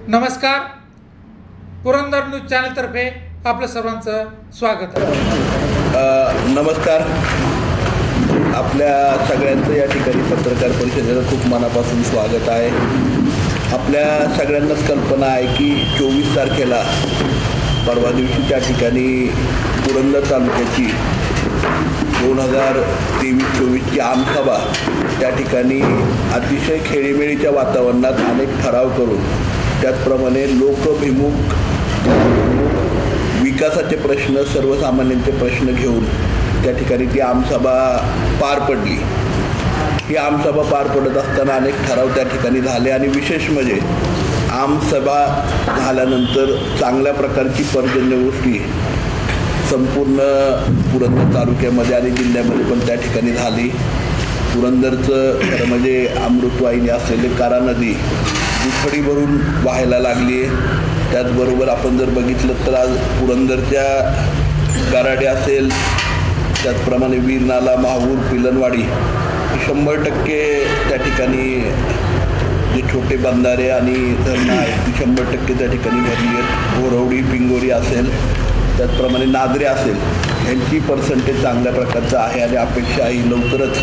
नमस्कार, पुरंदर न्यूज चॅनलतर्फे आपलं सर्वांचं स्वागत आहे। नमस्कार, आपल्या सगळ्यांचं या ठिकाणी पत्रकार परिषदेला खूप मनापासून स्वागत आहे। आपल्या सगळ्यांनाच कल्पना आहे की 24 तारखेला परवा दिवशी त्या ठिकाणी पुरंदर तालुक्याची 2023-24ची आमसभा त्या ठिकाणी अतिशय खेळीमेळीच्या वातावरणात अनेक ठराव करून, त्याचप्रमाणे लोकभिमुख विकासाचे प्रश्न, सर्वसामान्यांचे प्रश्न घेऊन त्या ठिकाणी ती आमसभा पार पडली। ही आमसभा पार पडत असताना अनेक ठराव त्या ठिकाणी झाले आणि विशेष म्हणजे आमसभा झाल्यानंतर चांगल्या प्रकारची पर्जन्यवृष्टी संपूर्ण पुरंदर तालुक्यामध्ये आणि जिल्ह्यामध्ये पण त्या ठिकाणी झाली। पुरंदरचं खरं म्हणजे अमृतवाहिनी असलेले कारा नदी दुथडी भरून वाहायला लागली आहे। त्याचबरोबर आपण जर बघितलं तर आज पुरंदरच्या गाराडे असेल, त्याचप्रमाणे वीरनाला, माहूर, पिलनवाडी 100% त्या ठिकाणी जे छोटे बंधारे आणि धरणं आहेत ती 100% त्या ठिकाणी भरली आहेत। गोरवडी, पिंगोरी असेल, त्याचप्रमाणे नादरे असेल, यांची पर्सेंटेज चांगल्या प्रकारचं आहे आणि अपेक्षा ही लवकरच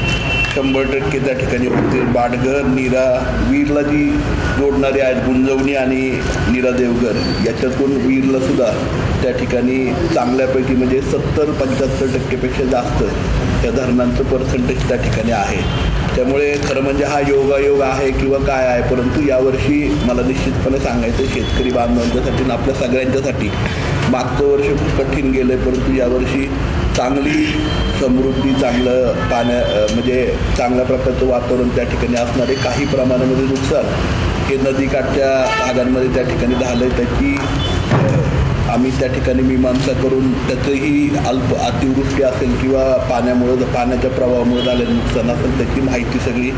100% त्या ठिकाणी होते। बाडघर, नीरा, वीरला जी जोडणारे आहेत गुंजवणी आणि नीरा देवघर, याच्यातून वीरला सुद्धा त्या ठिकाणी चांगल्यापैकी म्हणजे 70-75% जास्त त्या धरणांचं पर्सेंटेज त्या ठिकाणी आहे। त्यामुळे खरं म्हणजे हा योगायोग आहे किंवा काय आहे, परंतु यावर्षी मला निश्चितपणे सांगायचं शेतकरी बांधवांच्यासाठी आणि आपल्या सगळ्यांच्यासाठी मागचं वर्ष खूप कठीण गेलं आहे, परंतु यावर्षी चांगली समृद्धी, चांगलं म्हणजे चांगल्या प्रकारचं वातावरण त्या ठिकाणी असणारे, काही प्रमाणामध्ये नुकसान हे नदीकाठच्या भागांमध्ये त्या ठिकाणी झालं आहे, त्याची आम्ही त्या ठिकाणी मीमांसा करून त्याचंही अतिवृष्टी असेल किंवा पाण्याच्या प्रवाहामुळे झालेलं नुकसान असेल त्याची माहिती सगळी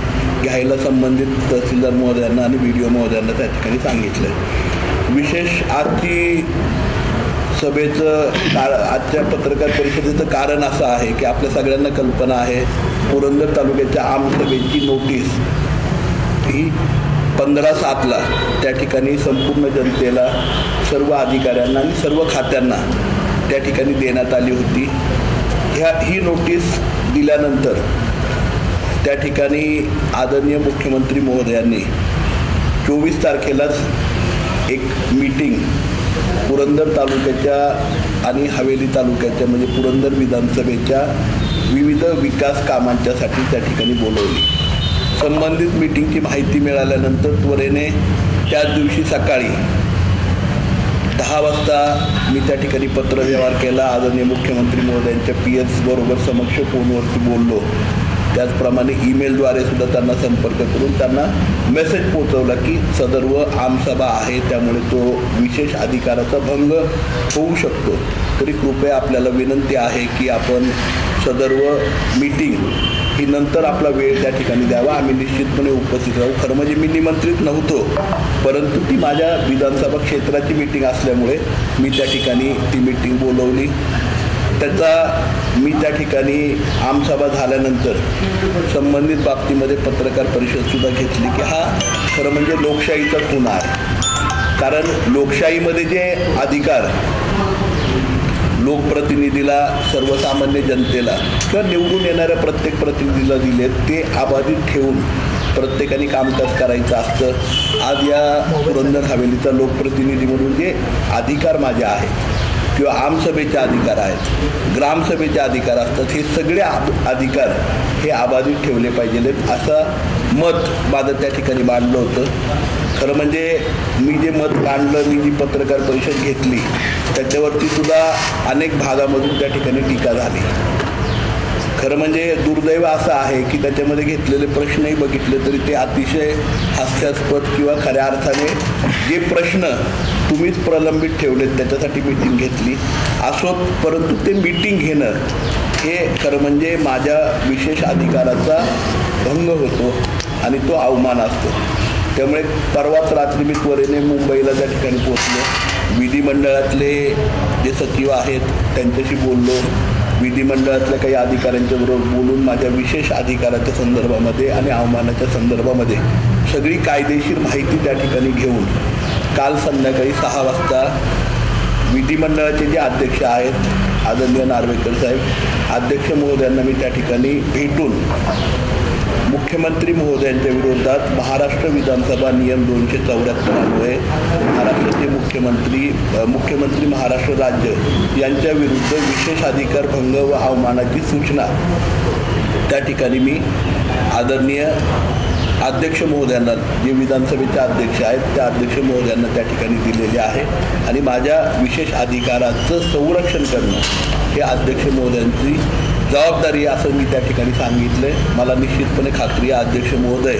घ्यायला संबंधित तहसीलदार महोदयांना आणि BDO महोदयांना त्या ठिकाणी सांगितलं आहे। विशेष आजच्या पत्रकार परिषदेचं कारण असं आहे की आपल्या सगळ्यांना कल्पना आहे, पुरंदर तालुक्याच्या आमसभेची नोटीस ही 15/7ला त्या ठिकाणी संपूर्ण जनतेला, सर्व अधिकाऱ्यांना आणि सर्व खात्यांना त्या ठिकाणी देण्यात आली होती। ही नोटीस दिल्यानंतर त्या ठिकाणी आदरणीय मुख्यमंत्री महोदयांनी 24 तारखेलाच एक मीटिंग पुरंदर तालुक्याच्या आणि हवेली तालुक्याच्या म्हणजे पुरंदर विधानसभेच्या विविध विकास कामांच्यासाठी त्या ठिकाणी बोलवली। संबंधित मीटिंगची माहिती मिळाल्यानंतर त्वरेने त्याच दिवशी सकाळी 10 वाजता मी त्या ठिकाणी पत्रव्यवहार केला। आदरणीय मुख्यमंत्री महोदयांच्या PS बरोबर समक्ष फोनवरती बोललो, त्याचप्रमाणे ईमेलद्वारे सुद्धा त्यांना संपर्क करून त्यांना मेसेज पोहोचवला की सदर्व आमसभा आहे, त्यामुळे तो विशेष अधिकाराचा भंग होऊ शकतो, तरी कृपया आपल्याला विनंती आहे की आपण सदर्व मीटिंग ही नंतर आपला वेळ त्या ठिकाणी द्यावा, आम्ही निश्चितपणे उपस्थित राहू। खरं म्हणजे मी निमंत्रित नव्हतो, परंतु ती माझ्या विधानसभा क्षेत्राची मीटिंग असल्यामुळे मी त्या ठिकाणी ती मीटिंग बोलवली। त्याचा मी त्या ठिकाणी आमसभा झाल्यानंतर संबंधित बाबतीमध्ये पत्रकार परिषदसुद्धा घेतली की हा खरं म्हणजे लोकशाहीचा खून आहे। कारण लोकशाहीमध्ये जे अधिकार लोकप्रतिनिधीला, सर्वसामान्य जनतेला किंवा निवडून येणाऱ्या प्रत्येक प्रतिनिधीला दिलेत ते अबाधित ठेवून प्रत्येकाने कामकाज करायचं असतं। आज या पुरंदर हवेलीचा लोकप्रतिनिधी म्हणून जे अधिकार माझे आहेत किंवा आमसभेचे अधिकार आहेत, ग्रामसभेचे अधिकार असतात, हे सगळे अधिकार हे अबाधित ठेवले पाहिजेत असं मत माझं त्या ठिकाणी मांडलं होतं। खरं म्हणजे मी जे मत मांडलं, मी जी पत्रकार परिषद घेतली, त्याच्यावरती सुद्धा अनेक भागामधून त्या ठिकाणी टीका झाली। खरं म्हणजे दुर्दैव असं आहे की त्याच्यामध्ये घेतलेले प्रश्नही बघितले तरी ते अतिशय हास्यास्पद किंवा खऱ्या अर्थाने जे प्रश्न तुम्हीच प्रलंबित ठेवलेत त्याच्यासाठी मीटिंग घेतली असो, परंतु ते मीटिंग घेणं हे खरं म्हणजे माझ्या विशेष अधिकाराचा भंग होतो आणि तो अवमान असतो। त्यामुळे परवाच रात्री मी त्वरेने मुंबईला त्या ठिकाणी पोहोचलो। विधिमंडळातले जे सचिव आहेत त्यांच्याशी बोललो, विधिमंडळातल्या काही अधिकाऱ्यांच्या बरोबर बोलून माझ्या विशेष अधिकाराच्या संदर्भामध्ये आणि अवमानाच्या संदर्भामध्ये सगळी कायदेशीर माहिती त्या ठिकाणी घेऊन काल संध्याकाळी 6 वाजता विधिमंडळाचे जे अध्यक्ष आहेत आदरणीय नार्वेकर साहेब अध्यक्ष महोदयांना मी त्या ठिकाणी भेटून मुख्यमंत्री महोदयांच्या विरोधात महाराष्ट्र विधानसभा नियम 274 अन्वये महाराष्ट्राचे मुख्यमंत्री महाराष्ट्र राज्य यांच्या विरुद्ध विशेष अधिकार भंग व अवमानाची सूचना त्या ठिकाणी मी आदरणीय अध्यक्ष महोदयांना जे विधानसभेचे अध्यक्ष आहेत त्या अध्यक्ष महोदयांना त्या ठिकाणी दिलेले आहे आणि माझ्या विशेष अधिकाराचं संरक्षण करणं हे अध्यक्ष महोदयांची जबाबदारी असं मी त्या ठिकाणी सांगितलं आहे. मला निश्चितपणे खात्री आहे अध्यक्ष महोदय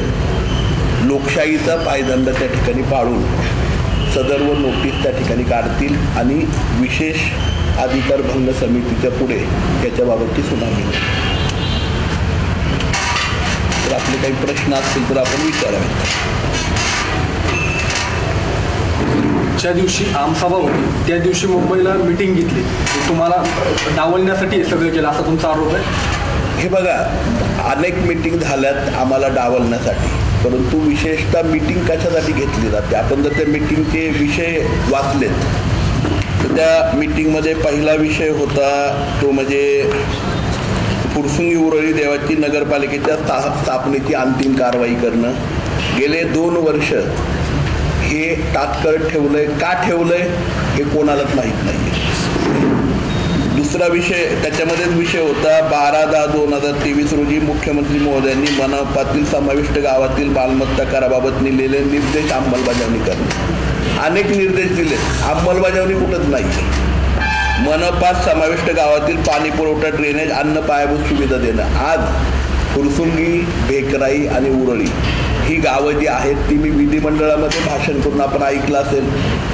लोकशाहीचा पायदंड त्या ठिकाणी पाळून सदर्व नोटीस त्या ठिकाणी काढतील आणि विशेष अधिकार भंग समितीच्या पुढे याच्याबाबतची सुनावणी होईल. तर आपले काही प्रश्न असतील तर आपण विचारावे. ज्या दिवशी आमसभा होती त्या दिवशी मुंबईला मिटिंग घेतली तुम्हाला डावलण्यासाठी सगळं केलं असा तुमचा आरोप आहे. हे बघा अनेक मिटिंग झाल्यात आम्हाला डावलण्यासाठी, परंतु विशेषतः मिटिंग कशासाठी घेतली जाते. आपण जर त्या मिटिंगचे विषय वाचलेत तर त्या मिटिंगमध्ये पहिला विषय होता तो म्हणजे फुरसुंगी उरळी देवाची नगरपालिकेच्या स्थापनेची अंतिम कारवाई करणं. गेले 2 वर्ष हे तात्काळ ठेवलंय, का ठेवलंय हे कोणालाच माहीत नाही. दुसरा विषय त्याच्यामध्येच विषय होता 12/10/2023 रोजी मुख्यमंत्री महोदयांनी मनपातील समाविष्ट गावातील मालमत्ता कराबाबत दिलेले निर्देश अंमलबजावणी करणं. अनेक निर्देश दिले, अंमलबजावणी कुठंच नाही. मनपात समाविष्ट गावातील पाणी पुरवठा, ड्रेनेज, अन्न पायाभूत सुविधा देणं. आज फुरसुंगी, भेकराई आणि उरळी ही गावं जी आहेत ती मी विधिमंडळामध्ये भाषण करून आपण ऐकलं असेल.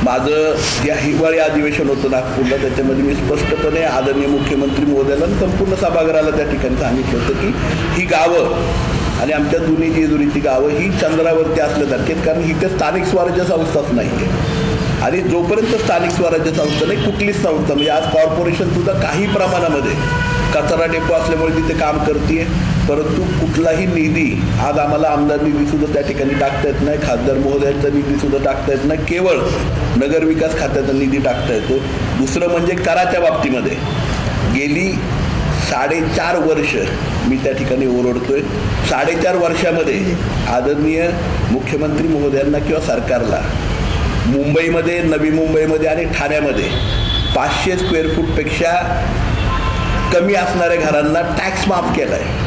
माझं जे हिवाळी अधिवेशन होतं नागपूरला त्याच्यामध्ये मी स्पष्टपणे आदरणीय मुख्यमंत्री महोदयाला संपूर्ण सभागृहाला त्या ठिकाणी सांगितलं होतं की ही गावं आणि आमच्या दोन्ही जेजुरीची गावं ही चंद्रावरती असल्यासारखी आहेत, कारण इथे स्थानिक स्वराज्य संस्थाच नाही आहे. आणि जोपर्यंत स्थानिक स्वराज्य संस्था नाही कुठलीच संस्था म्हणजे आज कॉर्पोरेशनसुद्धा काही प्रमाणामध्ये कचरा डेपो असल्यामुळे तिथे काम करते, परंतु कुठलाही निधी आज आम्हाला आमदार निधीसुद्धा त्या ठिकाणी टाकता येत नाही, खासदार महोदयांचा निधीसुद्धा टाकता येत नाही, केवळ नगरविकास खात्याचा निधी टाकता येतो. दुसरं म्हणजे कराच्या बाबतीमध्ये गेली 4.5 वर्ष मी त्या ठिकाणी ओरडतोय. 4.5 वर्षामध्ये आदरणीय मुख्यमंत्री महोदयांना किंवा सरकारला मुंबईमध्ये, नवी मुंबईमध्ये आणि ठाण्यामध्ये 500 स्क्वेअर फूटपेक्षा कमी असणाऱ्या घरांना टॅक्स माफ केला आहे.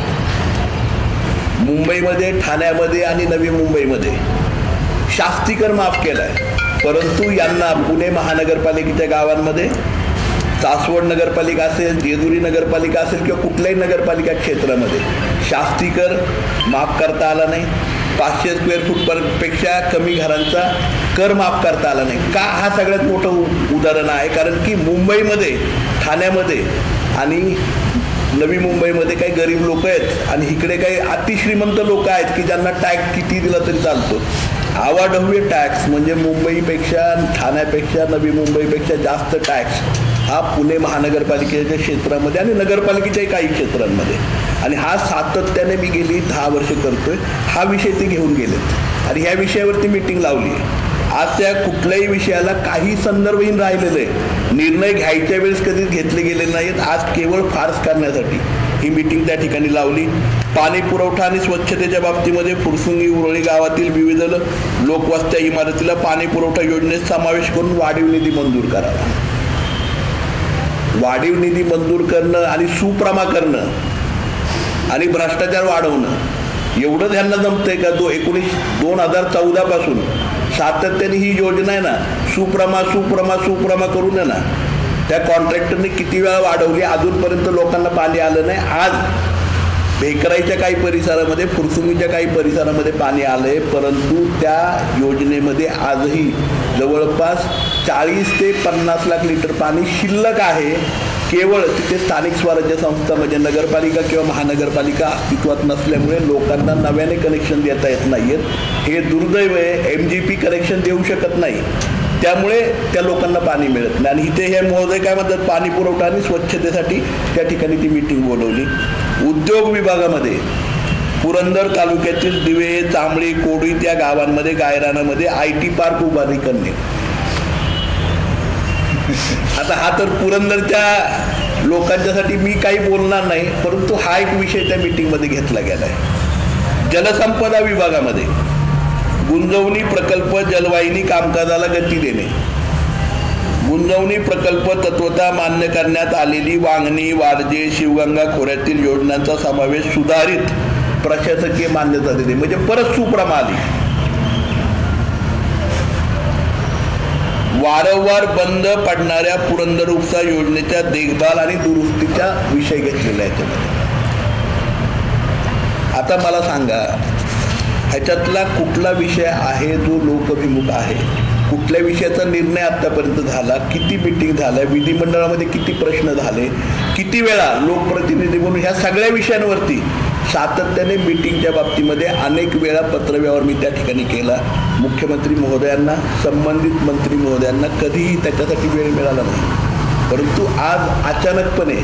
मुंबईमध्ये, ठाण्यामध्ये आणि नवी मुंबईमध्ये शास्तीकर माफ केला आहे, परंतु यांना पुणे महानगरपालिकेच्या गावांमध्ये सासवड नगरपालिका असेल, जेजुरी नगरपालिका असेल किंवा कुठल्याही नगरपालिका क्षेत्रामध्ये शास्तीकर माफ करता आला नाही. 500 स्क्वेअर फूटपेक्षा कमी घरांचा कर माफ करता आला नाही. का? हा सगळ्यात मोठं उदाहरण आहे, कारण की मुंबईमध्ये, ठाण्यामध्ये आणि नवी मुंबईमध्ये काही गरीब लोक आहेत आणि इकडे काही अतिश्रीमंत लोक आहेत की ज्यांना टॅक्स किती दिला तरी चालतो. आवाढव्य टॅक्स म्हणजे मुंबईपेक्षा, ठाण्यापेक्षा, नवी मुंबईपेक्षा जास्त टॅक्स हा पुणे महानगरपालिकेच्या क्षेत्रामध्ये आणि नगरपालिकेच्याही काही क्षेत्रांमध्ये, आणि हा सातत्याने मी गेली 10 वर्ष करतोय. हा विषय ते घेऊन गेलेत आणि ह्या विषयावरती मीटिंग लावली आहे. आज त्या कुठल्याही विषयाला काही संदर्भहीन राहिलेलं आहे. निर्णय घ्यायच्या वेळेस कधीच घेतले गेले नाहीत. आज केवळ फार्स करण्यासाठी ही मीटिंग त्या ठिकाणी लावली. पाणी पुरवठा आणि स्वच्छतेच्या बाबतीमध्ये फुरसुंगी उरळी गावातील विविध लोकवस्त्या इमारतीला पाणी पुरवठा योजनेत समावेश करून वाढीव निधी मंजूर करावा. वाढीव निधी मंजूर करणं आणि सुप्रमा करणं आणि भ्रष्टाचार वाढवणं एवढं त्यांना जमतंय का? 2014 पासून सातत्याने ही योजना आहे ना, सुप्रमा करून आहे ना, त्या कॉन्ट्रॅक्टरने किती वेळा वाढवली, अजूनपर्यंत लोकांना पाणी आलं नाही. आज भेकराईच्या काही परिसरामध्ये, फुरसुंगीच्या काही परिसरामध्ये पाणी आलं आहे, परंतु त्या योजनेमध्ये आजही जवळपास 40 ते 50 लाख लिटर पाणी शिल्लक आहे. केवळ तिथे स्थानिक स्वराज्य संस्था म्हणजे नगरपालिका किंवा महानगरपालिका अस्तित्वात नसल्यामुळे लोकांना नव्याने कनेक्शन देता येत नाही आहेत. हे दुर्दैव आहे. MGP कनेक्शन देऊ शकत नाही, त्यामुळे त्या लोकांना पाणी मिळत नाही. आणि इथे हे महोदय काय म्हणतात, पाणी पुरवठा आणि स्वच्छतेसाठी त्या ठिकाणी ती मीटिंग बोलवली. उद्योग विभागामध्ये पुरंदर तालुक्यातील दिवे, चांबळी, कोडी त्या गावांमध्ये गायरानामध्ये IT पार्क उभारणी करणे. आता हा तर पुरंदरच्या लोकांच्यासाठी मी काही बोलणार नाही, परंतु हा एक विषय त्या मीटिंगमध्ये घेतला गेला आहे. जलसंपदा विभागामध्ये गुंजवणी प्रकल्प जलवाहिनी कामकाजाला गती देणे. गुंजवणी प्रकल्प तत्वता मान्य करण्यात आलेली वांगणी, वारजे, शिवगंगा खोऱ्यातील योजनांचा समावेश सुधारित प्रशासकीय मान्यता देणे, म्हणजे परत सुप्रमा आली. वारंवार बंद पडणाऱ्या पुरंदर उपसा योजनेच्या देखभाल आणि दुरुस्तीचा विषय घेतलेला आहे त्यामध्ये. आता मला सांगा, ह्याच्यातला कुठला विषय आहे जो लोकभिमुख आहे? कुठल्या विषयाचा निर्णय आतापर्यंत झाला? किती मीटिंग झाल्या? विधिमंडळामध्ये किती प्रश्न झाले? किती वेळा लोकप्रतिनिधी म्हणून ह्या सगळ्या विषयांवरती सातत्याने मीटिंगच्या बाबतीमध्ये अनेक वेळा पत्रव्यवहार मी त्या ठिकाणी केला. मुख्यमंत्री महोदयांना, संबंधित मंत्री महोदयांना कधीही त्याच्यासाठी वेळ मिळाला नाही. परंतु आज अचानकपणे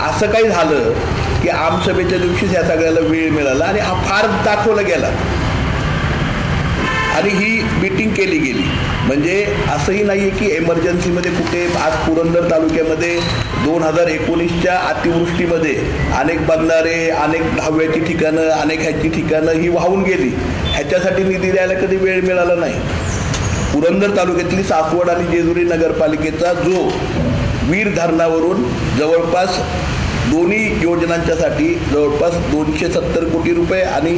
असं काही झालं की आमसभेच्या दिवशीच ह्या सगळ्याला वेळ मिळाला आणि हा फार दाखवला गेला आणि ही मीटिंग केली गेली. म्हणजे असंही नाही आहे की एमर्जन्सीमध्ये कुठे. आज पुरंदर तालुक्यामध्ये 2019च्या अतिवृष्टीमध्ये अनेक बंधारे, अनेक दहाव्याची ठिकाणं, अनेक ह्याची ठिकाणं ही वाहून गेली. ह्याच्यासाठी निधी द्यायला कधी वेळ मिळाला नाही. पुरंदर तालुक्यातली सासवड आणि जेजुरी नगरपालिकेचा जो वीर धरणावरून जवळपास दोन्ही योजनांच्यासाठी जवळपास 270 कोटी रुपये आणि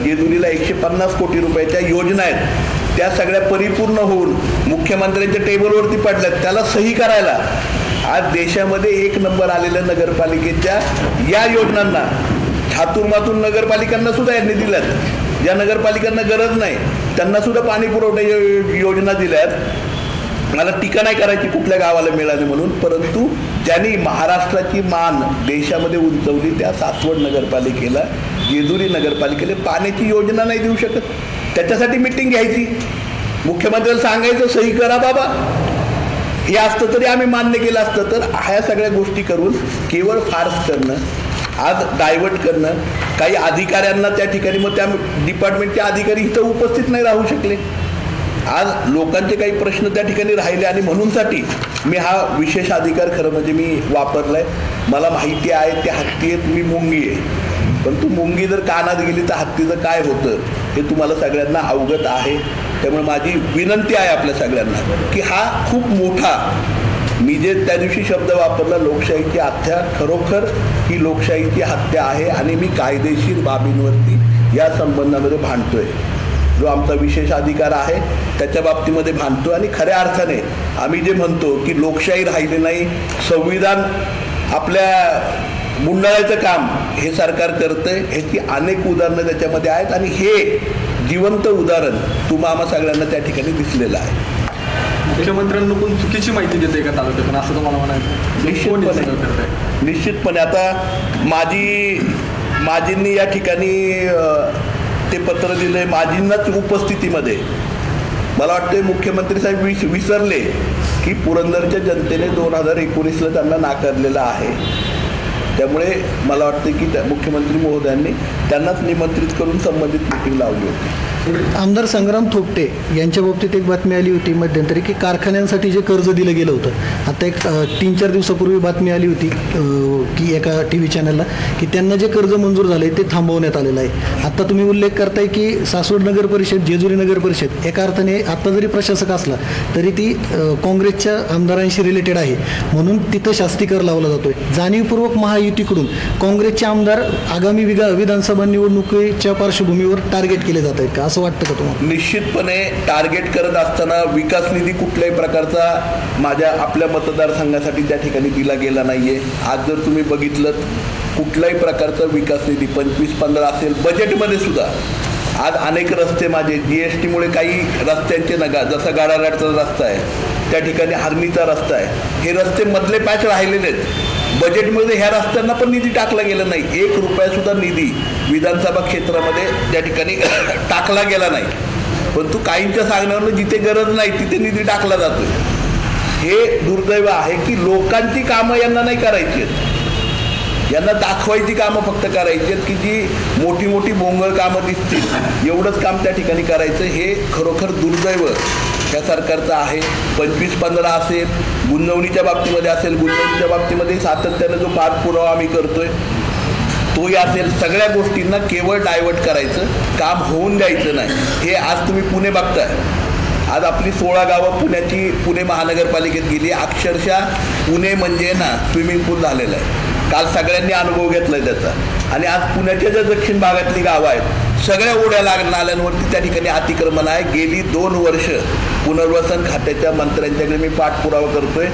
जेजुरीला 150 कोटी रुपयाच्या योजना आहेत, त्या सगळ्या परिपूर्ण होऊन मुख्यमंत्र्यांच्या टेबलवरती पडल्यात. त्याला सही करायला आज देशामध्ये 1 नंबर आलेल्या नगरपालिकेच्या या योजनांना हातून नगरपालिकांना सुद्धा यांनी दिल्यात. ज्या नगरपालिकांना गरज नाही त्यांना सुद्धा पाणी पुरवठा योजना दिल्यात. मला टीका नाही करायची कुठल्या गावाला मिळाली म्हणून, परंतु ज्यांनी महाराष्ट्राची मान देशामध्ये उंचवली त्या सासवड नगरपालिकेला, जेजुरी नगरपालिकेला पाण्याची योजना नाही देऊ शकत. त्याच्यासाठी मीटिंग घ्यायची, मुख्यमंत्र्याला सांगायचं सही करा बाबा. हे असतं तरी आम्ही मान्य केलं असतं. तर ह्या सगळ्या गोष्टी करून केवळ फार्स करणं, आज डायव्हर्ट करणं. काही अधिकाऱ्यांना त्या ठिकाणी, मग त्या डिपार्टमेंटचे अधिकारी इथं उपस्थित नाही राहू शकले. आज लोकांचे काही प्रश्न त्या ठिकाणी राहिले आणि म्हणूनसाठी मी हा विशेष अधिकार खरं म्हणजे मी वापरलाय. मला माहिती आहे ते हत्ती आहेत, मी मुंगी आहे, पण तू मुंगी जर कानात गेली तर हत्तीचं काय होतं हे तुम्हाला सगळ्यांना अवगत आहे. त्यामुळे माझी विनंती आहे आपल्या सगळ्यांना की हा खूप मोठा, मी जे त्या दिवशी शब्द वापरला लोकशाहीची हत्या, खरोखर ही लोकशाहीची हत्या आहे आणि मी कायदेशीर बाबींवरती या संबंधामध्ये भांडतोय. जो आमचा विशेष अधिकार आहे त्याच्या बाबतीमध्ये भांडतो आणि खऱ्या अर्थाने आम्ही जे म्हणतो की लोकशाही राहिली नाही, संविधान आपल्या मुंडाळाचं काम हे सरकार करतंय, ह्याची अनेक उदाहरणं त्याच्यामध्ये आहेत आणि हे जिवंत उदाहरण तुम्हा आम्हा सगळ्यांना त्या ठिकाणी दिसलेलं आहे. मुख्यमंत्र्यांकडून चुकीची माहिती देते का तालुक्यातून, असं तुम्हाला म्हणायचं? निश्चितपणे आता माझींनी या ठिकाणी ते पत्र दिले, माझींनाच उपस्थितीमध्ये. मला वाटतं मुख्यमंत्री साहेब विसरले की पुरंदरच्या जनतेने 2019ला त्यांना नाकारलेलं आहे. त्यामुळे मला वाटतं की मुख्यमंत्री महोदयांनी त्यांनाच निमंत्रित करून संबंधित मीटिंग लावली होती. आमदार संग्राम थोपटे यांच्या बाबतीत एक बातमी आली होती मध्यंतरी की कारखान्यांसाठी जे कर्ज दिलं गेलं होतं, आता एक 3-4 दिवसापूर्वी बातमी आली होती की एका TV चॅनलला की त्यांना जे कर्ज मंजूर झाले ते थांबवण्यात आलेलं आहे. आता तुम्ही उल्लेख करताय की सासवड नगर परिषद, जेजुरी नगर परिषद एका अर्थाने आता जरी प्रशासक असला तरी ती काँग्रेसच्या आमदारांशी रिलेटेड आहे, म्हणून तिथं शास्तीकर लावला जातोय. जाणीवपूर्वक महायुतीकडून काँग्रेसचे आमदार आगामी विधानसभा निवडणुकीच्या पार्श्वभूमीवर टार्गेट केले जात आहेत का, असं वाटतं का तुम्हाला? निश्चितपणे टार्गेट करत असताना विकास निधी कुठल्याही प्रकारचा आपल्या मतदारसंघासाठी त्या ठिकाणी दिला गेला नाहीये. आज जर तुम्ही बघितलं कुठल्याही प्रकारचा विकास निधी 25-15 असेल, बजेटमध्ये सुद्धा आज अनेक रस्ते माझे GSTमुळे काही रस्त्यांचे नगा, जसा गाडाघाटचा रस्ता आहे त्या ठिकाणी हरणीचा रस्ता आहे, हे रस्ते मधले पॅच राहिलेले आहेत. बजेटमध्ये ह्या रस्त्यांना पण निधी टाकला गेला नाही. 1 रुपयासुद्धा निधी विधानसभा क्षेत्रामध्ये त्या ठिकाणी टाकला गेला नाही. परंतु काहींच्या सांगण्यावरून जिथे गरज नाही तिथे निधी टाकला जातो. हे दुर्दैव आहे की लोकांची कामं यांना नाही करायची आहेत. यांना दाखवायची कामं फक्त करायची आहेत की जी मोठी मोठी भोंगळ कामं दिसतील एवढंच काम त्या ठिकाणी करायचं. हे खरोखर दुर्दैव ह्या सरकारचं आहे. 25-15 असेल, गुंजवणीच्या बाबतीमध्ये असेल, गुंजवणीच्या बाबतीमध्ये सातत्यानं जो पाठपुरावा आम्ही करतोय तोही असेल. सगळ्या गोष्टींना केवळ डायव्हर्ट करायचं, काम होऊन द्यायचं नाही. हे आज तुम्ही पुणे बघताय. आज आपली 16 गावं पुण्याची पुणे महानगरपालिकेत गेली. अक्षरशः पुणे म्हणजे ना स्विमिंग पूल झालेलं आहे. काल सगळ्यांनी अनुभव घेतला आहे त्याचा. आणि आज पुण्याच्या ज्या दक्षिण भागातली गावं आहेत सगळ्या ओढ्या नाल्यांवरती त्या ठिकाणी अतिक्रमण आहे. गेली 2 वर्ष पुनर्वसन खात्याच्या मंत्र्यांच्याकडे मी पाठपुरावा करतोय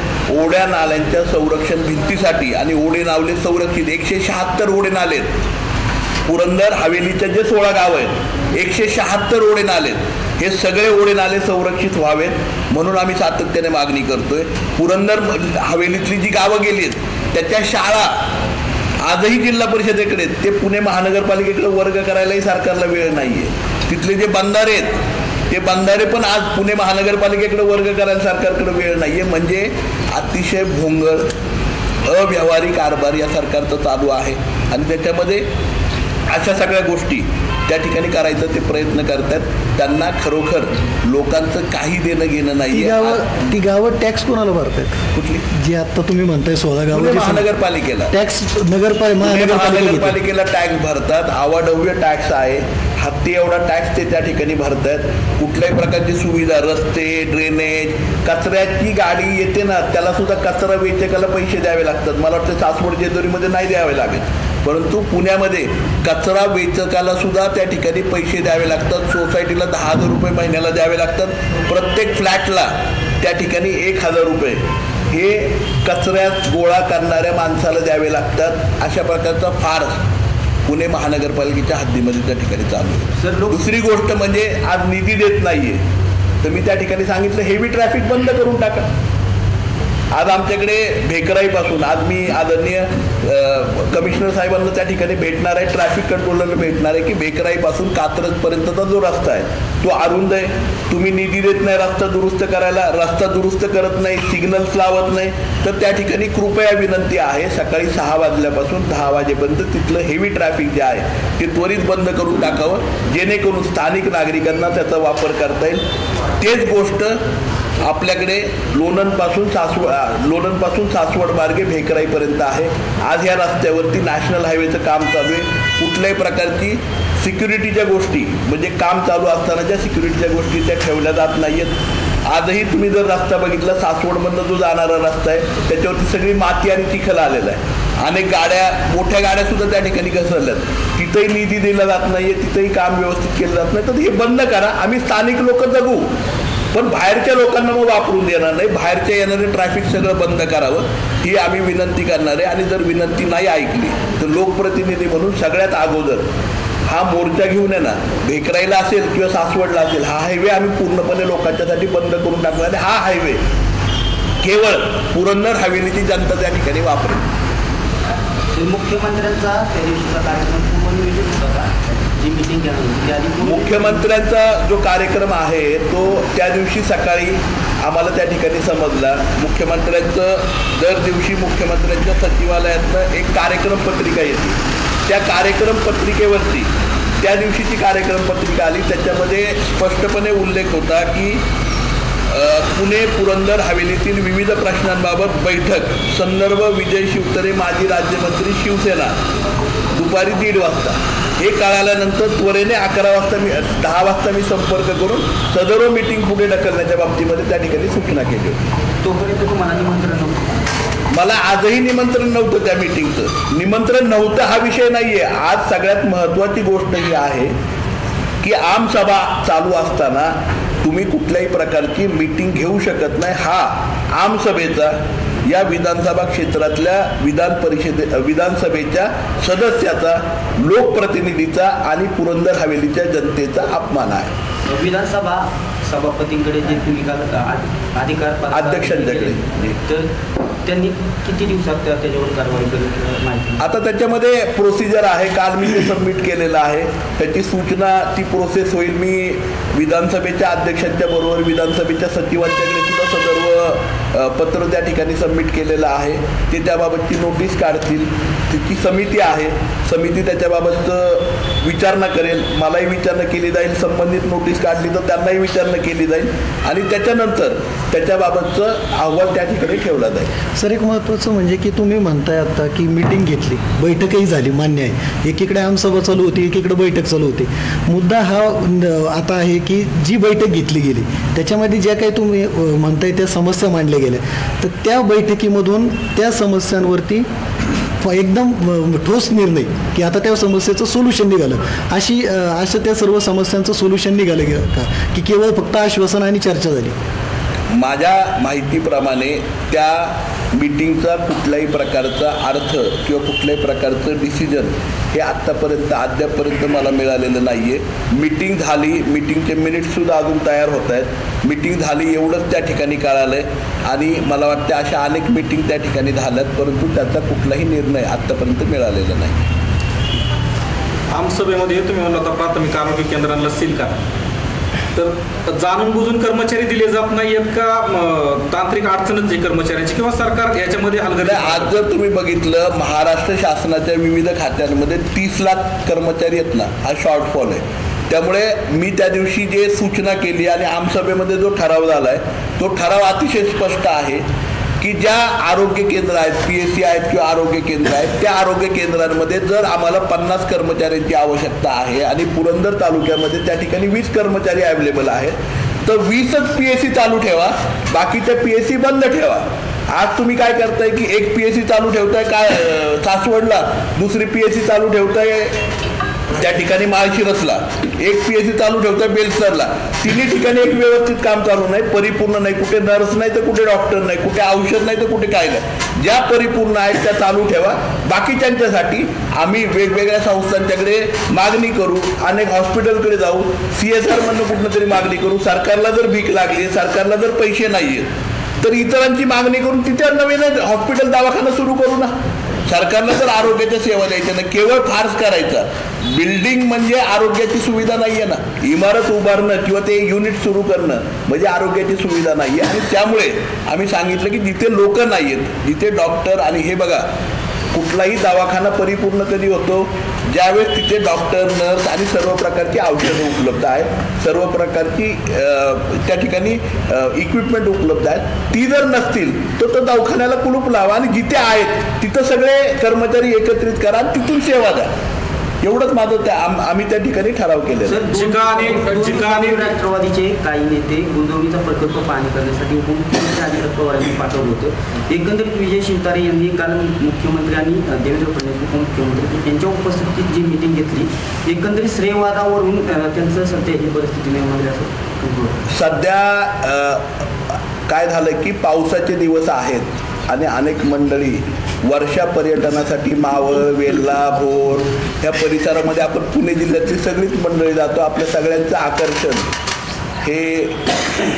ओढ्या नाल्यांच्या संरक्षण भिंतीसाठी. आणि ओढे नावले संरक्षित 176 ओढे नालेत. पुरंदर हवेलीच्या जे 16 गावं आहेत 176 ओढे नालेत. हे सगळे ओढे नाले संरक्षित व्हावेत म्हणून आम्ही सातत्याने मागणी करतोय. पुरंदर हवेलीतली जी गावं गेली आहेत त्याच्या शाळा आजही जिल्हा परिषदेकडे, ते पुणे महानगरपालिकेकडे वर्ग करायलाही सरकारला वेळ नाही आहे. तिथले जे बंधारे आहेत ते बंधारे पण आज पुणे महानगरपालिकेकडे वर्ग करायला सरकारकडे वेळ नाही आहे. म्हणजे अतिशय भोंगळ अव्यवहारिक कारभार या सरकारचा चालू आहे. आणि त्याच्यामध्ये अशा सगळ्या गोष्टी त्या ठिकाणी करायचं ते प्रयत्न करतात. त्यांना खरोखर लोकांचं काही देणं घेणं नाही. ती गावं टॅक्स कोणाला भरतात? कुठली जी आता तुम्ही म्हणताय 16 गावं महानगरपालिकेला टॅक्स महानगरपालिकेला टॅक्स भरतात. आवाढव्य टॅक्स आहे. हत्ती एवढा टॅक्स ते त्या ठिकाणी भरतात. कुठल्याही प्रकारची सुविधा, रस्ते, ड्रेनेज, कचऱ्याची गाडी येते ना त्याला सुद्धा कचरा वेचकाला पैसे द्यावे लागतात. मला वाटतं सासवड जेजुरीमध्ये नाही द्यावे लागत, परंतु पुण्यामध्ये कचरा वेचकाला सुद्धा त्या ठिकाणी पैसे द्यावे लागतात. सोसायटीला 10,000 रुपये महिन्याला द्यावे लागतात. प्रत्येक फ्लॅटला त्या ठिकाणी 1,000 रुपये हे कचऱ्यात गोळा करणाऱ्या माणसाला द्यावे लागतात. अशा प्रकारचा फार्स पुणे महानगरपालिकेच्या हद्दीमध्ये त्या ठिकाणी चालू आहे. दुसरी गोष्ट म्हणजे आज निधी देत नाहीये तर मी त्या ठिकाणी सांगितलं हेवी ट्रॅफिक बंद करून टाका. आज आमच्याकडे भेकराईपासून आज मी आदरणीय कमिशनर साहेबांना त्या ठिकाणी भेटणार आहे, ट्रॅफिक कंट्रोलरला भेटणार आहे की भेकराईपासून कात्रजपर्यंतचा जो रस्ता आहे तो अरुंद आहे. तुम्ही निधी देत नाही रस्ता दुरुस्त करायला, रस्ता दुरुस्त करत नाही, सिग्नल्स लावत नाही, तर त्या ठिकाणी कृपया विनंती आहे सकाळी 6 वाजल्यापासून 10 वाजेपर्यंत तिथलं हेवी ट्रॅफिक जे आहे ते त्वरित बंद करून टाकावं जेणेकरून स्थानिक नागरिकांना त्याचा वापर करता येईल. तेच गोष्ट आपल्याकडे लोणंदपासून सासवड मार्गे भेकराईपर्यंत आहे. आज या रस्त्यावरती नॅशनल हायवेचं काम चालू आहे. कुठल्याही प्रकारची सिक्युरिटीच्या गोष्टी म्हणजे काम चालू असताना ज्या सिक्युरिटीच्या गोष्टी त्या ठेवल्या जात नाही आहेत. आजही तुम्ही जर रस्ता बघितला सासवडमधनं जो जाणारा रस्ता आहे त्याच्यावरती सगळी माती आणि चिखल आलेला आहे. अनेक गाड्या, मोठ्या गाड्यासुद्धा त्या ठिकाणी घसरल्यात. तिथंही निधी दिला जात नाही आहे, तिथंही काम व्यवस्थित केलं जात नाही. तर हे बंद करा. आम्ही स्थानिक लोक जगू पण बाहेरच्या लोकांना मग वापरून देणार नाही. बाहेरच्या येणारे ट्रॅफिक सगळं बंद करावं ही आम्ही विनंती करणार आहे. आणि जर विनंती नाही ऐकली तर लोकप्रतिनिधी म्हणून सगळ्यात अगोदर हा मोर्चा घेऊन आहे ना भेकराईला असेल किंवा सासवडला असेल हा हायवे आम्ही पूर्णपणे लोकांच्यासाठी बंद करून टाकणार आहे. हा हायवे केवळ पुरंदर हवेलीची जनता त्या ठिकाणी वापरेल. मुख्यमंत्र्यांचा त्या दिवशीचा कार्यक्रम पूर्वनियोजित होता का? जी मीटिंग केली मुख्यमंत्र्यांचा जो कार्यक्रम आहे तो त्या दिवशी सकाळी आम्हाला त्या ठिकाणी समजला. मुख्यमंत्र्यांचं दर दिवशी मुख्यमंत्र्यांच्या सचिवालयातनं एक कार्यक्रम पत्रिका येते. त्या कार्यक्रम पत्रिकेवरती त्या दिवशीची कार्यक्रम पत्रिका आली. त्याच्यामध्ये स्पष्टपणे उल्लेख होता की पुणे पुरंदर हवेलीतील विविध प्रश्नांबाबत बैठक संदर्भ विजय शिवतरे माजी राज्यमंत्री शिवसेना दुपारी 1:30 वाजता. हे कळाल्यानंतर त्वरेने 10 वाजता मी संपर्क करून सदर मीटिंग पुढे ढकलण्याच्या बाबतीमध्ये त्या ठिकाणी सूचना केली होती. तोपर्यंत तुम्हाला निमंत्रण नव्हतं? मला आजही निमंत्रण नव्हतं. त्या मीटिंगचं निमंत्रण नव्हतं हा विषय नाही आहे. आज सगळ्यात महत्त्वाची गोष्ट ही आहे की आमसभा चालू असताना तुम्ही कुठल्याही प्रकारची मीटिंग घेऊ शकत नाही. हा आमसभेचा या विधानसभा क्षेत्रातल्या विधानसभेच्या सदस्याचा, लोकप्रतिनिधीचा आणि पुरंदर हवेलीच्या जनतेचा अपमान आहे. विधानसभा सभापतींकडे जे तुम्ही अधिकार अध्यक्षांच्याकडे तर त्यांनी किती दिवसात त्याच्यावर कारवाई केली माहिती? आता त्याच्यामध्ये प्रोसिजर आहे, काल मी ते सबमिट केलेलं आहे. त्याची सूचना ती प्रोसेस होईल. मी विधानसभेच्या अध्यक्षांच्या बरोबर विधानसभेच्या सचिवांच्याकडे सुद्धा सर्व पत्र त्या ठिकाणी सबमिट केलेलं आहे. ते त्याबाबतची नोटीस काढतील. तिची समिती आहे, समिती त्याच्याबाबत विचारणा करेल. मलाही विचारणा केली जाईल, संबंधित नोटीस काढली तर त्यांनाही विचारणा केली जाईल आणि त्याच्यानंतर त्याच्याबाबतचं अहवाल त्या ठिकाणी ठेवला जाईल. सर, एक महत्त्वाचं म्हणजे की तुम्ही म्हणताय आता की मीटिंग घेतली, बैठकही झाली, मान्य आहे. एकीकडे आमसभा चालू होती, एकीकडे बैठक चालू होती. मुद्दा हा आता आहे की जी बैठक घेतली गेली त्याच्यामध्ये ज्या काही तुम्ही म्हणताय त्या समस्या मांडल्या गेल्या, तर त्या बैठकीमधून त्या समस्यांवरती एकदम ठोस निर्णय की आता त्या समस्येचं सोल्युशन निघालं, अशा त्या सर्व समस्यांचं सोल्युशन निघालं का, की केवळ फक्त आश्वासन आणि चर्चा झाली? माझ्या माहितीप्रमाणे त्या मीटिंगचा कुठल्याही प्रकारचा अर्थ किंवा कुठल्याही प्रकारचं डिसिजन हे अद्यापर्यंत मला मिळालेलं नाही आहे. मीटिंग झाली, मीटिंगचे मिनिट्ससुद्धा अजून तयार होत आहेत. मीटिंग झाली एवढंच त्या ठिकाणी कळालं आहे आणि मला वाटतं अशा अनेक मीटिंग त्या ठिकाणी झाल्यात, परंतु त्याचा कुठलाही निर्णय आत्तापर्यंत मिळालेला नाही. आमसभेमध्ये तुम्ही म्हणला होता प्राथमिक आरोग्य केंद्रांना सील करा, तर जाणून बुजून कर्मचारी दिले जात नाहीयेत का? तांत्रिक अडचणच आहे कर्मचाऱ्यांची किंवा सरकार याच्यामध्ये हलगर्जी? आज जर तुम्ही बघितलं महाराष्ट्र शासनाच्या विविध खात्यांमध्ये 30 लाख कर्मचारी आहेत ना, हा शॉर्टफॉल आहे. त्यामुळे मी त्या दिवशी जे सूचना केली आणि आमसभेमध्ये जो ठराव झाला आहे तो ठराव अतिशय स्पष्ट आहे की ज्या आरोग्य केंद्र आहेत, PSC आहेत किंवा आरोग्य केंद्र आहेत, त्या आरोग्य केंद्रांमध्ये जर आम्हाला 50 कर्मचाऱ्यांची आवश्यकता आहे आणि पुरंदर तालुक्यामध्ये त्या ठिकाणी 20 कर्मचारी अवेलेबल आहेत, तर 20च PSC चालू ठेवा, बाकीच्या PSC बंद ठेवा. आज तुम्ही काय करताय की एक PSC चालू ठेवताय काय सासवडला, दुसरी PSC चालू ठेवताय त्या ठिकाणी माळशिरसला, एक PSC चालू ठेवताय बेलसरला. तिन्ही ठिकाणी एक व्यवस्थित काम चालू नाही, परिपूर्ण नाही. कुठे नर्स नाही तर कुठे डॉक्टर नाही, कुठे औषध नाही तर कुठे काय नाही. ज्या परिपूर्ण आहेत त्या चालू ठेवा. बाकीच्यांच्यासाठी आम्ही वेगवेगळ्या संस्थांच्याकडे मागणी करू, अनेक हॉस्पिटलकडे जाऊ, CSR मधनं कुठनं तरी मागणी करू. सरकारला जर भीक लागली, सरकारला जर पैसे नाही आहेत तर इतरांची मागणी करून तिथे नवीन हॉस्पिटल दवाखाना सुरू करू ना. सरकारला जर आरोग्याच्या सेवा द्यायच्या ना, केवळ फार्स करायचा. बिल्डिंग म्हणजे आरोग्याची सुविधा नाही आहे ना. इमारत उभारणं किंवा ते युनिट सुरू करणं म्हणजे आरोग्याची सुविधा नाही आहे. आणि त्यामुळे आम्ही सांगितलं की जिथे लोक नाही आहेत, जिथे डॉक्टर, आणि हे बघा कुठलाही दवाखाना परिपूर्ण कधी होतो ज्यावेळेस तिथे डॉक्टर, नर्स आणि सर्व प्रकारची औषधं उपलब्ध आहेत, सर्व प्रकारची त्या ठिकाणी इक्विपमेंट उपलब्ध आहेत. ती जर नसतील तर तो दवाखान्याला कुलूप लावा आणि जिथे आहेत तिथं सगळे कर्मचारी एकत्रित करा, तिथून सेवा द्या. एवढंच माझं आम्ही त्या ठिकाणी ठराव केलेला. राष्ट्रवादीचे काही नेते गुंजवणीचा प्रकल्प पाहणी करण्यासाठी उपमुख्यमंत्री अजित पवार यांनी पाठवलं होतं. एकंदरीत विजय शिवतारे यांनी काल मुख्यमंत्री आणि देवेंद्र फडणवीस उपमुख्यमंत्री यांच्या उपस्थितीत जी मीटिंग घेतली, एकंदरीत श्रेयवादावरून त्यांचं सध्या ही परिस्थिती निर्माण झाली असं सध्या काय झालं की पावसाचे दिवस आहेत आणि अनेक मंडळी वर्षा पर्यटनासाठी मावळ, वेल्ला, भोर ह्या परिसरामध्ये आपण पुणे जिल्ह्यातली सगळीच मंडळी जातो. आपल्या सगळ्यांचं आकर्षण हे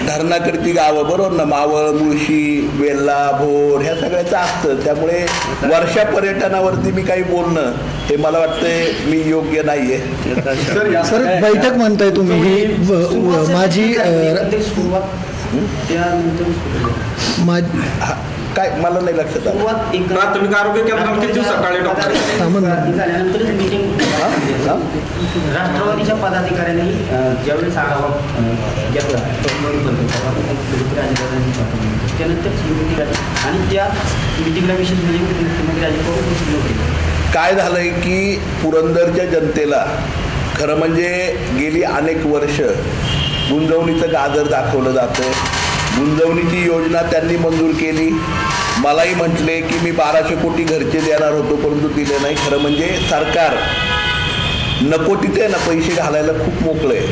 धरणाकडची गावं, बरोबर ना, मावळ, मुळशी, वेल्ला, भोर ह्या सगळ्याचं असतं. त्यामुळे वर्षा पर्यटनावरती मी काही बोलणं हे मला वाटतं मी योग्य नाही आहे. सर, बैठक म्हणताय तुम्ही ही माझी काय मला नाही लक्षात आलं. प्राथमिक आरोग्य केंद्राला किती सकाळी डॉक्टर झाल्यानंतर मीटिंग राष्ट्रवादीच्या पदाधिकाऱ्यांनी ज्यावेळेस आढावा घेतला त्यानंतर आणि त्या मीटिंगला विशेष म्हणजे मुख्यमंत्री अजित पवार. काय झालंय की पुरंदरच्या जनतेला खरं म्हणजे गेली अनेक वर्ष गुंजवणीचं गाजर दाखवलं जातं. गुंजवणीची योजना त्यांनी मंजूर केली. मलाही म्हटले की मी 1200 कोटी घरचे देणार होतो, परंतु दिले नाही. खरं म्हणजे सरकार नको तिथे ना पैसे घालायला खूप मोकळं आहे.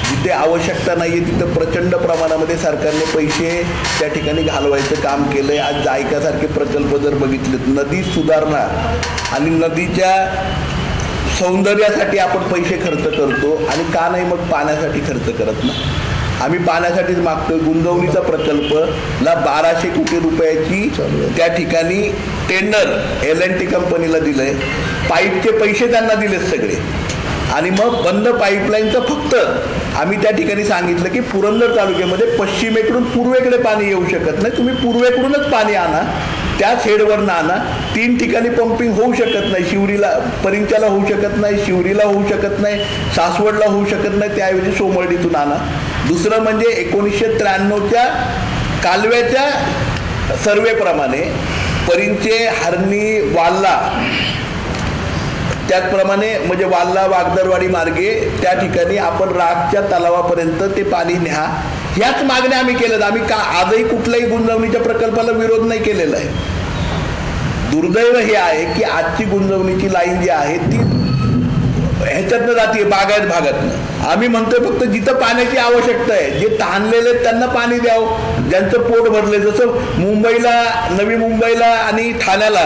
जिथे आवश्यकता नाही आहे तिथं प्रचंड प्रमाणामध्ये सरकारने पैसे त्या ठिकाणी घालवायचं काम केलं आहे. आज जायकासारखे प्रकल्प जर बघितलेत, नदी सुधारणा आणि नदीच्या सौंदर्यासाठी आपण पैसे खर्च करतो आणि का नाही मग पाण्यासाठी खर्च करत ना. आम्ही पाण्यासाठीच मागतोय. गुंजवणीचा प्रकल्पला 1200 कोटी रुपयाची त्या ठिकाणी टेंडर L&T कंपनीला दिलंय. पाईपचे पैसे त्यांना दिलेत सगळे. आणि मग बंद पाईपलाईनचं फक्त आम्ही त्या ठिकाणी सांगितलं की पुरंदर तालुक्यामध्ये पश्चिमेकडून पूर्वेकडे पाणी येऊ शकत नाही, तुम्ही पूर्वेकडूनच पाणी आणा, त्याच हेडवरनं आणा. 3 ठिकाणी पंपिंग होऊ शकत नाही. शिवरीला, परिंच्याला होऊ शकत नाही, शिवरीला होऊ शकत नाही, सासवडला होऊ शकत नाही, त्याऐवजी सोमवर्डीतून आणा. दुसरं म्हणजे 1993च्या कालव्याच्या सर्वेप्रमाणे परिंचे, हरणी, वाल्ला, त्याचप्रमाणे म्हणजे वाल्ला वागदरवाडी मार्गे त्या ठिकाणी आपण रागच्या तलावापर्यंत ते पाणी न्या. ह्याच मागण्या आम्ही केल्यात. आम्ही आजही कुठल्याही गुंजवणीच्या प्रकल्पाला विरोध नाही केलेला आहे. दुर्दैव हे आहे की आजची गुंजवणीची लाईन जी आहे ती ह्याच्यातनं जाते, बागायत भागातनं. आम्ही म्हणतोय फक्त जिथं पाण्याची आवश्यकता आहे, जे ताणलेले आहेत त्यांना पाणी द्यावं, ज्यांचं पोट भरले. जसं मुंबईला, नवी मुंबईला आणि ठाण्याला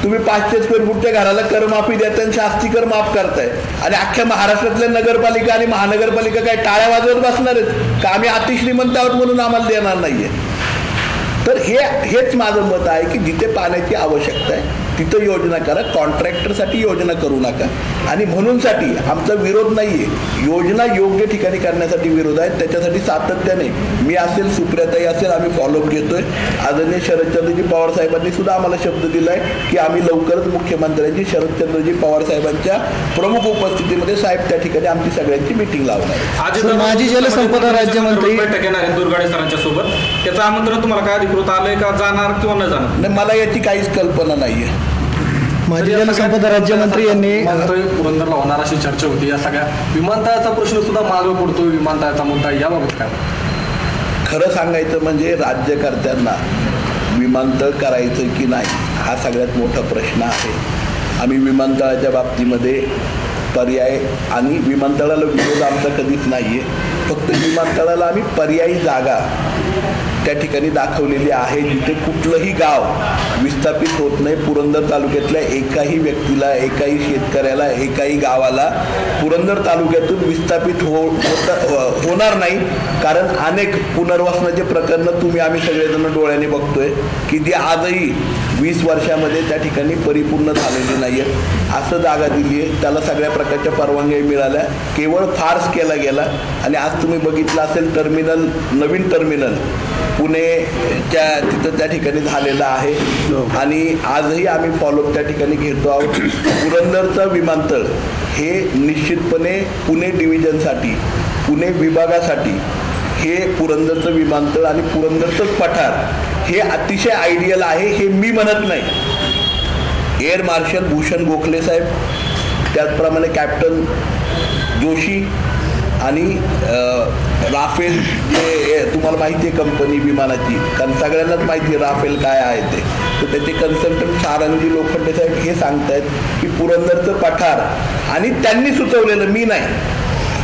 तुम्ही 500 स्क्वेअर फूटच्या घराला करमाफी देताय आणि शास्ती कर माफ करताय, आणि अख्ख्या महाराष्ट्रातल्या नगरपालिका आणि महानगरपालिका काय टाळ्या वाजवत बसणार आहेत का आम्ही अतिश्रीमंत आहोत म्हणून आम्हाला देणार नाहीये? तर हेच माझं मत आहे की जिथे पाण्याची आवश्यकता आहे तिथं योजना करा, कॉन्ट्रॅक्टरसाठी योजना करू नका. आणि म्हणूनसाठी आमचा विरोध नाहीये, योजना योग्य ठिकाणी करण्यासाठी विरोध आहे. त्याच्यासाठी सातत्याने मी असेल, सुप्रियाताई असेल, आम्ही फॉलोअप घेतोय. आदरणीय शरदचंद्रजी पवार साहेबांनी सुद्धा आम्हाला शब्द दिलाय की आम्ही लवकरच मुख्यमंत्र्यांची शरदचंद्रजी पवार साहेबांच्या प्रमुख उपस्थितीमध्ये साहेब त्या ठिकाणी आमची सगळ्यांची मीटिंग लावणार. माजी जलसंपदा राज्यमंत्री बैठक येणार आहे दुर्गाडे सरांच्या सोबत. त्याचं आमंत्रण तुम्हाला काय अधिकृत आलंय का, जाणार किंवा न जाणार? नाही, मला याची काहीच कल्पना नाहीये. माजी जलसंपदा राज्यमंत्री यांनी पुरंदरला होणार अशी चर्चा होती. या सगळ्या विमानतळाचा प्रश्न सुद्धा मागे पडतोय, विमानतळाचा मुद्दा, याबाबत काय? खरं सांगायचं म्हणजे राज्यकर्त्यांना विमानतळ करायचं की नाही हा सगळ्यात मोठा प्रश्न आहे. आम्ही विमानतळाच्या बाबतीमध्ये पर्याय, आणि विमानतळाला विरोध आमचा कधीच नाही आहे, फक्त विमानतळाला आम्ही पर्यायी जागा त्या ठिकाणी दाखवलेली आहे जिथे कुठलंही गाव विस्थापित होत नाही. पुरंदर तालुक्यातल्या एकाही व्यक्तीला, एकाही शेतकऱ्याला, एकाही गावाला पुरंदर तालुक्यातून विस्थापित होणार नाही. कारण अनेक पुनर्वसनाचे प्रकरणं तुम्ही आम्ही सगळेजण डोळ्याने बघतोय की जे आजही 20 वर्षामध्ये त्या ठिकाणी परिपूर्ण झालेली नाही आहेत. असं जागा दिली आहे, त्याला सगळ्या प्रकारच्या परवानग्या मिळाल्या, केवळ फार्स केला गेला. आणि आज तुम्ही बघितलं असेल टर्मिनल, नवीन टर्मिनल पुणेच्या तिथं त्या ठिकाणी झालेलं आहे. आणि आजही आम्ही फॉलोअप त्या ठिकाणी घेतो आहोत. पुरंदरचं विमानतळ हे निश्चितपणे पुणे डिव्हिजनसाठी, पुणे विभागासाठी हे पुरंदरचं विमानतळ आणि पुरंदरचंच पठार हे अतिशय आयडियल आहे, हे मी म्हणत नाही. एअर मार्शल भूषण गोखले साहेब, त्याचप्रमाणे कॅप्टन जोशी आणि राफेल, जे तुम्हाला माहिती आहे कंपनी विमानाची, कारण सगळ्यांनाच माहिती आहे राफेल काय आहे ते. तर त्याचे कन्सल्टंट सारंगी लोखंडे साहेब हे सांगतायत की पुरंदरचं पठार, आणि त्यांनी सुचवलेलं, मी नाही,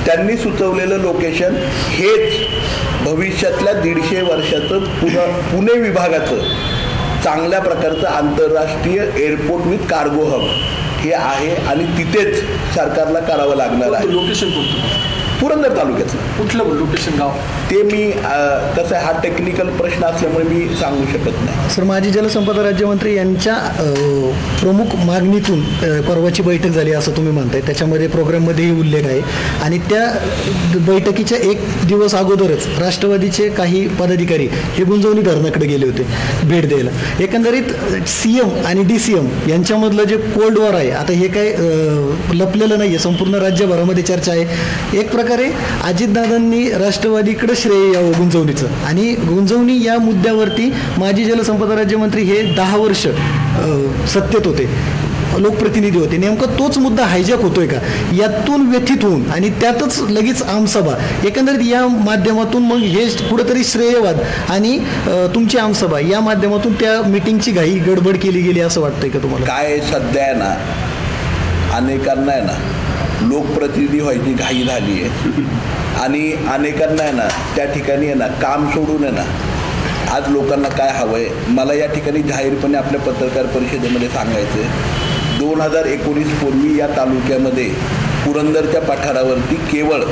त्यांनी सुचवलेलं लोकेशन हेच भविष्यातल्या 150 वर्षाचं पुणे विभागाचं चांगल्या प्रकारचं आंतरराष्ट्रीय एअरपोर्ट विथ कार्गो हब हे आहे. आणि तिथेच सरकारला करावं लागणार आहे. लोकेशन कोणतं? पुरंदर तालुक्यातलं. कुठलं लोकेशन गाव ते मी कसं हा टेक्निकल प्रश्न असल्यामुळे मी सांगू शकत नाही. सर, माजी जलसंपदा राज्यमंत्री यांच्या प्रमुख मागणीतून परवाची बैठक झाली असं तुम्ही म्हणताय, त्याच्यामध्ये प्रोग्राममध्येही उल्लेख आहे. आणि त्या बैठकीच्या 1 दिवस अगोदरच राष्ट्रवादीचे काही पदाधिकारी हे गुंजवणी धरणाकडे गेले होते भेट द्यायला. एकंदरीत CM आणि DCM यांच्यामधलं जे कोल्ड वॉर आहे, आता हे काय लपलेलं नाही आहे, संपूर्ण राज्यभरामध्ये चर्चा आहे. एक प्रकारे अजितदादांनी राष्ट्रवादीकडे श्रेय यावं गुंजवणीचं, आणि गुंजवणी या मुद्द्यावरती माजी जलसंपदा राज्यमंत्री हे 10 वर्ष सत्तेत होते, लोकप्रतिनिधी होते. नेमकं तोच मुद्दा हायजॅक होतोय का, यातून व्यथित होऊन आणि त्यातच लगेच आमसभा, एकंदरीत या माध्यमातून मग हे कुठंतरी श्रेयवाद आणि तुमची आमसभा या माध्यमातून त्या मिटिंगची घाई गडबड केली गेली असं वाटतंय का तुम्हाला? काय सध्या आहे ना, अनेकांना आहे ना लोकप्रतिनिधी व्हायची घाई झाली आहे, आणि अनेकांना आहे ना त्या ठिकाणी आहे ना काम सोडून आहे ना आज लोकांना काय हवं आहे. मला या ठिकाणी जाहीरपणे आपल्या पत्रकार परिषदेमध्ये सांगायचं आहे, 2019 पूर्वी या तालुक्यामध्ये पुरंदरच्या पठारावरती केवळ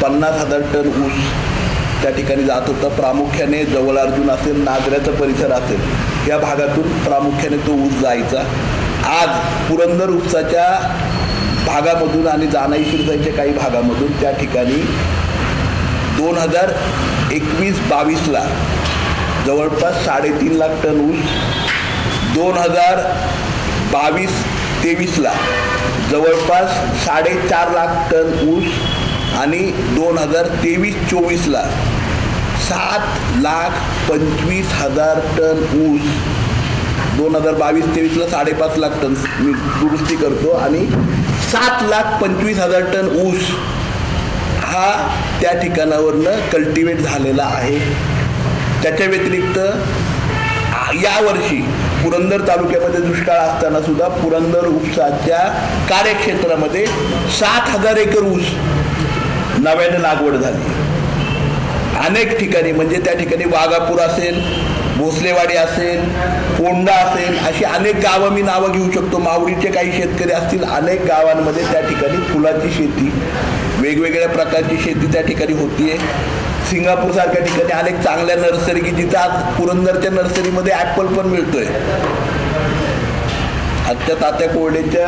50,000 टन ऊस त्या ठिकाणी जात होता. प्रामुख्याने जवळ अर्जुन असेल, नागऱ्याचा परिसर असेल या भागातून प्रामुख्याने तो ऊस जायचा. आज पुरंदर उपसाच्या भागामधून आणि जानाई शिरसाईच्या काही भागामधून त्या ठिकाणी 2021-22ला जवळपास 3.5 लाख टन ऊस, 2022-23ला जवळपास 4.5 लाख टन ऊस आणि 2023-24ला 7,25,000 टन ऊस. 2022-23ला 5.5 लाख टन मी दुरुस्ती करतो आणि 7,25,000 टन ऊस हा त्या ठिकाणावरनं कल्टिवेट झालेला आहे. त्याच्या व्यतिरिक्त यावर्षी पुरंदर तालुक्यामध्ये दुष्काळ असताना सुद्धा पुरंदर उपसाच्या कार्यक्षेत्रामध्ये 7,000 एकर ऊस नव्याने लागवड झाली. अनेक ठिकाणी म्हणजे त्या ठिकाणी वाघापूर असेल, भोसलेवाडी असेल, कोंडा असेल, अशी अनेक गावं मी नावं घेऊ शकतो. मावळीचे काही शेतकरी असतील. अनेक गावांमध्ये त्या ठिकाणी फुलाची शेती, वेगवेगळ्या प्रकारची शेती त्या ठिकाणी होतीये. सिंगापूरसारख्या ठिकाणी अनेक चांगल्या नर्सरी की जिथं आज पुरंदरच्या नर्सरीमध्ये ॲपल पण मिळतोय. आजच्या तात्या कोरडेच्या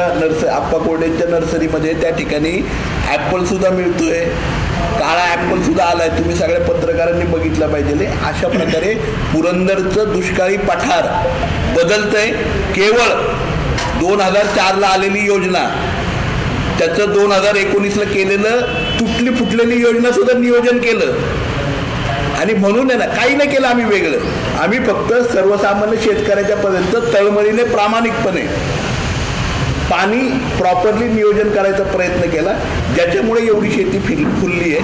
आप्पा कोरडेच्या नर्सरीमध्ये त्या ठिकाणी ॲपल सुद्धा मिळतोय. काळा ॲपल सुद्धा आलाय. तुम्ही सगळ्या पत्रकारांनी बघितलं पाहिजे. अशा प्रकारे पुरंदरचं दुष्काळी पठार बदलतंय. केवळ 2004ला आलेली योजना, त्याचं 2019ला केलेलं तुटली फुटलेली योजना सुद्धा नियोजन केलं आणि म्हणून आहे ना काही नाही केलं आम्ही वेगळं. आम्ही फक्त सर्वसामान्य शेतकऱ्याच्या पर्यंत तळमळीने प्रामाणिकपणे पाणी प्रॉपरली नियोजन करायचा प्रयत्न केला, ज्याच्यामुळे एवढी शेती फुलली आहे.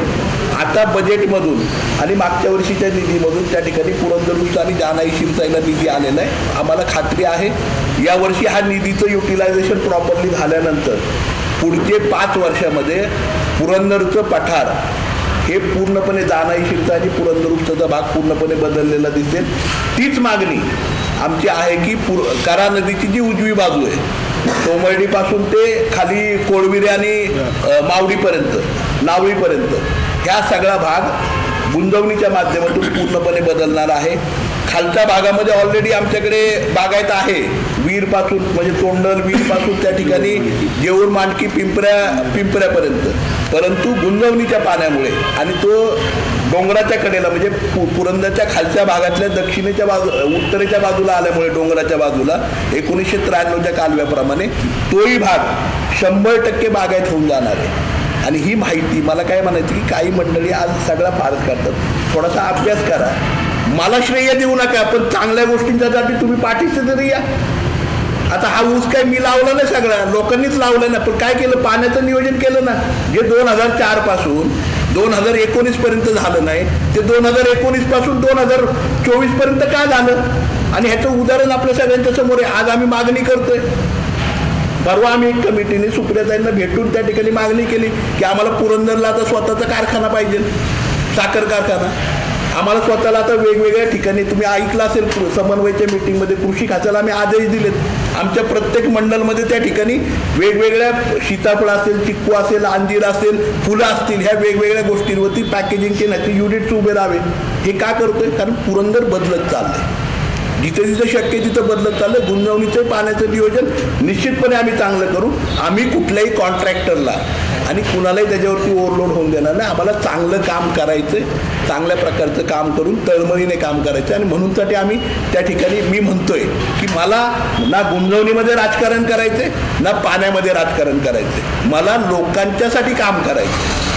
आता बजेटमधून आणि मागच्या वर्षीच्या निधीमधून त्या ठिकाणी पुरंदर ऊस आणि जानाई शिरसाईला निधी आलेला आहे. आम्हाला खात्री आहे यावर्षी हा निधीचं युटिलायझेशन प्रॉपरली झाल्यानंतर पुढचे 5 वर्षामध्ये पुरंदरचं पठार हे पूर्णपणे जानाई शिरसाई आणि पुरंदर उपसाचा भाग पूर्णपणे बदललेला दिसेल. तीच मागणी आमची आहे की करा नदीची जी उजवी बाजू आहे, सोमर्डीपासून ते खाली कोळविरे आणि नावळीपर्यंत ह्या सगळा भाग गुंजवणीच्या माध्यमातून पूर्णपणे बदलणार आहे. खालच्या भागामध्ये ऑलरेडी आमच्याकडे बागायत आहे. वीरपासून म्हणजे तोंडल वीरपासून त्या ठिकाणी जेऊर मांडकी पिंपऱ्यापर्यंत. परंतु गुंजवणीच्या पाण्यामुळे आणि तो डोंगराच्या कडेला म्हणजे पुरंदरच्या खालच्या भागातल्या दक्षिणेच्या उत्तरेच्या बाजूला आल्यामुळे डोंगराच्या बाजूला 1993च्या कालव्याप्रमाणे तोही भाग 100% बागायत होऊन जाणार आहे. आणि ही माहिती मला काय म्हणायचं की काही मंडळी आज सगळा फारच करतात. थोडासा अभ्यास करा. मला श्रेय देऊ नका, पण चांगल्या गोष्टींच्यासाठी तुम्ही पाठीशी तरी या. आता हा ऊस काय मी लावला नाही, सगळा लोकांनीच लावला ना, पण काय केलं पाण्याचं नियोजन केलं ना. जे 2004 पासून 2019 पर्यंत झालं नाही ते 2019 पासून 2024 पर्यंत का झालं. आणि ह्याचं उदाहरण आपल्या सगळ्यांच्या समोर आहे. आज आम्ही मागणी करतोय. परवा आम्ही एक कमिटीने सुप्रियाताईंना भेटून त्या ठिकाणी मागणी केली की आम्हाला पुरंदरला आता स्वतःचा कारखाना पाहिजे, साखर कारखाना. आम्हाला स्वतःला आता वेगवेगळ्या ठिकाणी तुम्ही ऐकलं असेल समन्वयच्या मीटिंगमध्ये कृषी खात्याला आम्ही आदेश दिलेत. आमच्या प्रत्येक मंडलमध्ये त्या ठिकाणी वेगवेगळ्या सीताफळ असेल, चिक्कू असेल, अंजीर असेल, फुलं असतील, ह्या वेगवेगळ्या गोष्टींवरती पॅकेजिंगचे नाचे युनिट्स उभे राहावे. हे का करतोय? कारण पुरंदर बदलत चाललंय. जिथे जिथे शक्य तिथं बदलत चाललं. गुंजवणीचं पाण्याचं नियोजन निश्चितपणे आम्ही चांगलं करू. आम्ही कुठल्याही कॉन्ट्रॅक्टरला आणि कुणालाही त्याच्यावरती ओव्हरलोड होऊन देणार नाही. आम्हाला चांगलं काम करायचं, चांगल्या प्रकारचं काम करून तळमळीने काम करायचं. आणि म्हणूनसाठी आम्ही त्या ठिकाणी मी म्हणतोय की मला ना गुंजवणीमध्ये राजकारण करायचं ना पाण्यामध्ये राजकारण करायचं. मला लोकांच्यासाठी काम करायचं.